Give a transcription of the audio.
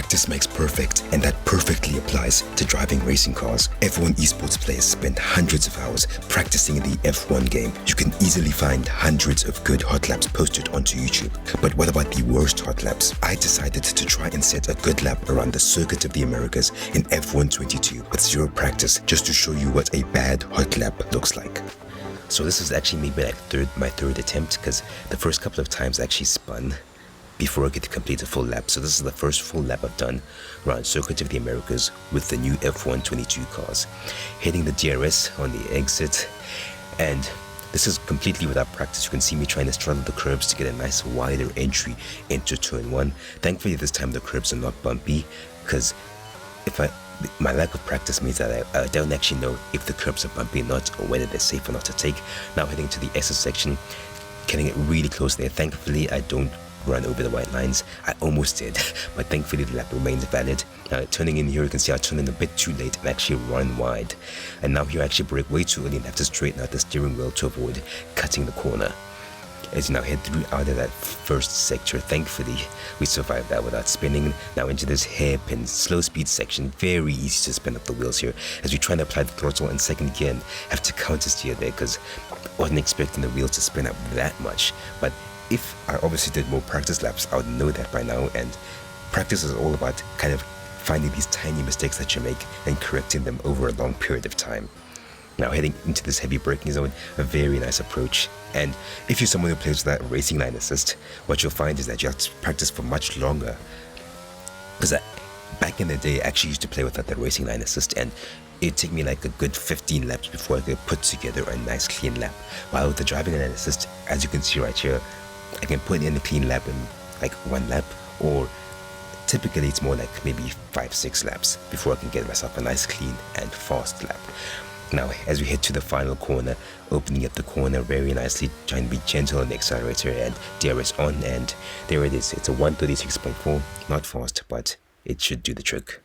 Practice makes perfect, and that perfectly applies to driving racing cars. F1 esports players spend hundreds of hours practicing the F1 game. You can easily find hundreds of good hot laps posted onto YouTube. But what about the worst hot laps? I decided to try and set a good lap around the Circuit of the Americas in F1 22 with zero practice, just to show you what a bad hot lap looks like. So this is actually maybe like my third attempt, because the first couple of times I actually spun before I could complete a full lap. So this is the first full lap I've done around Circuit of the Americas with the new F1 22 cars. Hitting the DRS on the exit, and this is completely without practice. You can see me trying to straddle the curbs to get a nice wider entry into turn 1. Thankfully this time the curbs are not bumpy, because my lack of practice means that I don't actually know if the curbs are bumpy or not, or whether they're safe or not to take. Now heading to the Esses section, getting it really close there. Thankfully I don't run over the white lines. I almost did, but thankfully the lap remains valid. Now turning in here, you can see I turned in a bit too late and actually run wide. And now here I actually brake way too early and have to straighten out the steering wheel to avoid cutting the corner. As you now head through out of that first sector, thankfully we survived that without spinning. Now into this hairpin slow speed section, very easy to spin up the wheels here as we try to apply the throttle in second gear and have to counter steer there, because I wasn't expecting the wheels to spin up that much. But if I obviously did more practice laps, I would know that by now, and practice is all about kind of finding these tiny mistakes that you make and correcting them over a long period of time. Now heading into this heavy braking zone, a very nice approach. And if you're someone who plays with that racing line assist, what you'll find is that you have to practice for much longer. Because back in the day, I actually used to play without that racing line assist, and it'd take me like a good 15 laps before I could put together a nice clean lap. While with the driving line assist, as you can see right here, I can put in a clean lap in like 1 lap, or typically it's more like maybe 5-6 laps before I can get myself a nice clean and fast lap. Now as we head to the final corner, opening up the corner very nicely, trying to be gentle on the accelerator and DRS on, and there it is. It's a 136.4, not fast, but it should do the trick.